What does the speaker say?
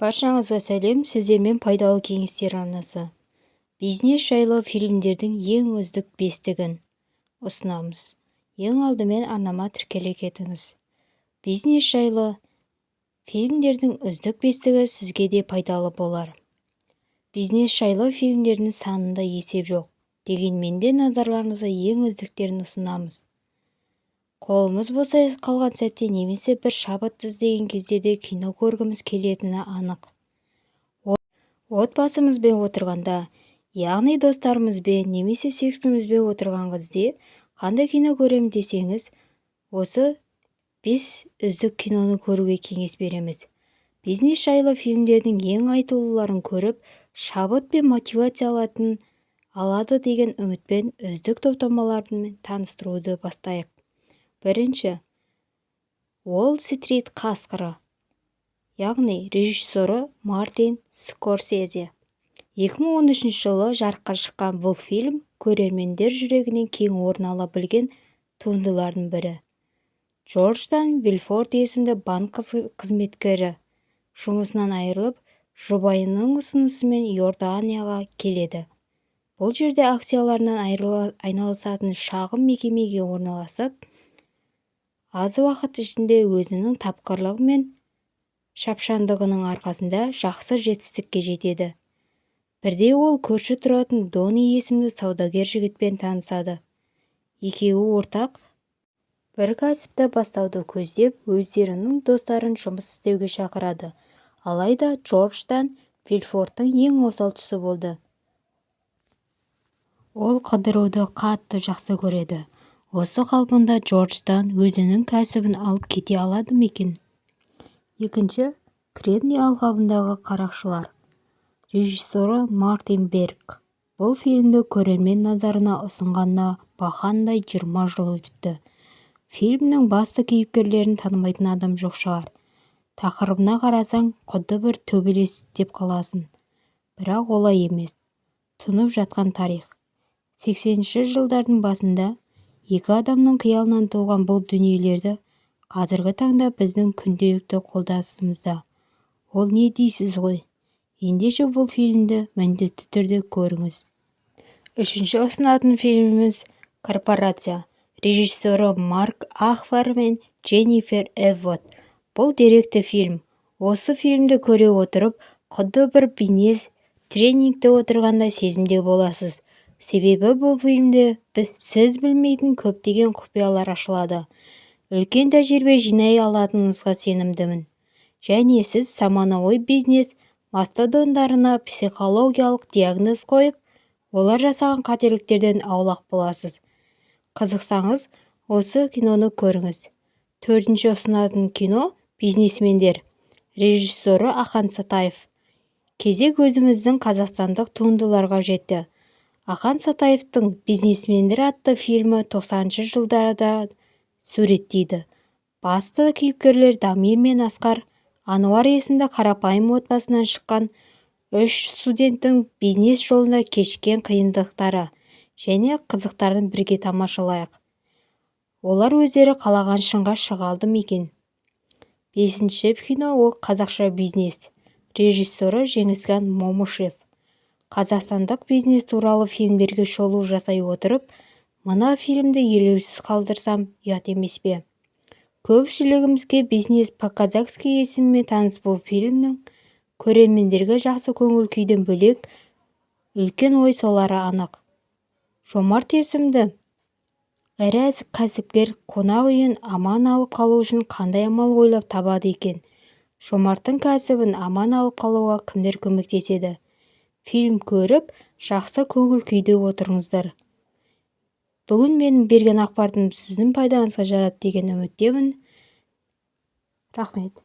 Баршаңызға сәлем, сіздермен пайдалы кеңестер арнасы. Бизнес жайлы фильмдердің ең үздік бестігін ұсынамыз. Ең алдымен арнама тіркеле кетіңіз. Бизнес жайлы фильмдердің үздік бестігі сізге де пайдалы болар. Бизнес жайлы фильмдердің санында есеп жоқ. Дегенмен де назарларыңызға ең үздіктерін ұсынамыз. Қолымыз босай қалған сәтте немесе бір шабыт іздеген кездерде кино көргіміз келетіні анық. Отбасымызбен отырғанда, яғни достарымызбен немесе сүйіктімізбен отырған кезде қандай кино көремін десеңіз, осы 5 үздік киноны көруге кеңес береміз. Бизнес жайлы фильмдердің ең айтулыларын көріп, шабыт пен мотивация алады деген үмітпен үздік топтамалармен таныстыруды бастайық. Бірінші, Уолл-стрит қасқыры, яғни режиссері Мартин Скорсезе. 2013 жылы жарыққа шыққан бұл фильм көрермендер жүрегінен кең орын ала білген туындылардың бірі. Джорджтан Вильфорд есімді банк қызметкері жұмысынан айырылып, жұбайының ұсынысымен Иорданияға келеді. Бұл жерде акцияларынан айналысатын шағын мекемеге орналасып, аз уақыт ішінде өзінің тапқырлығы мен шапшаңдығының арқасында жақсы жетістікке жетеді. Бірде ол көрші тұратын Дони есімді саудагер жігітпен танысады. Екеуі ортақ бір кәсіпті бастауды көздеп, өздерінің достарын жұмыс істеуге шақырады. Алайда Джорджтан Вильфордтың ең осал тұсы болды. Ол қыдыруды қатты жақсы көреді. Осы қалпында Джорджтан өзінің кәсібін алып кете алады ма екен? Екінші, Кремний алқабындағы қарақшылар. Режиссері Мартин Берг. Бұл фильмді көрермен назарына ұсынғанына бақандай 20 жыл өтіпті. Фильмнің басты кейіпкерлерін танымайтын адам жоқ шығар. Тақырыбына қарасаң, құдды бір төбелес деп қаласың. Бірақ олай емес. Тұнып жатқан тарих. 80-ші жылдардың басында екі адамның қиялынан туған бұл дүниелерді қазіргі таңда біздің күнделікті қолданысымызда. Ол не дейсіз ғой? Ендеше бұл фильмді міндетті түрде көріңіз. Үшінші ұсынатын фильміміз «Корпорация». Режиссері Марк Ахвар мен Дженнифер Эввот. Бұл деректі фильм. Осы фильмді көре отырып, құдды бір бизнес тренингте отырғандай сезімде боласыз. Себебі бұл фильмде сіз білмейтін көптеген құпиялар ашылады. Үлкен тәжірибе жинай алатыныңызға сенімдімін. Және сіз заманауи бизнес мастодондарына психологиялық диагноз қойып, олар жасаған қателіктерден аулақ боласыз. Қызықсаңыз, осы киноны көріңіз. Төртінші ұсынатын кино «Бизнесмендер». Режиссері Ақан Сатаев. Кезек өзіміздің қазақстандық туындыларға жетті. Ақан Сатаевтың «Бизнесмендер» атты фильмі 90-шы жылдарда суреттейді. Басты кейіпкерлер Дамир мен Асқар, Ануар есімді қарапайым отбасынан шыққан 3 студенттің бизнес жолында кешкен қиындықтары және қызықтарын бірге тамашалайық. Олар өздері қалаған шыңға шыға алды ма екен? Бесінші кино ол «Қазақша бизнес». Режиссері Жеңісхан Момышев. Қазақстандық бизнес туралы фильмдерге шолу жасай отырып, мына фильмді елеусіз қалдырсам ұят емес пе? Көпшілігімізге «Бизнес по-казахски» есімімен таныс бұл фильмнің көрермендерге жақсы көңіл күйден бөлек үлкен ой солары анық. Жомарт есімді ірі кәсіпкер қонақ үйін аман алып қалу үшін қандай амал ойлап табады екен? Жомарттың кәсібін аман алып қалуға кімдер көмектеседі? Фильм көріп, жақсы көңіл күйде отырыңыздар. Бүгін менің берген ақпаратым сіздің пайдаңызға жарады деген үміттемін. Рахмет.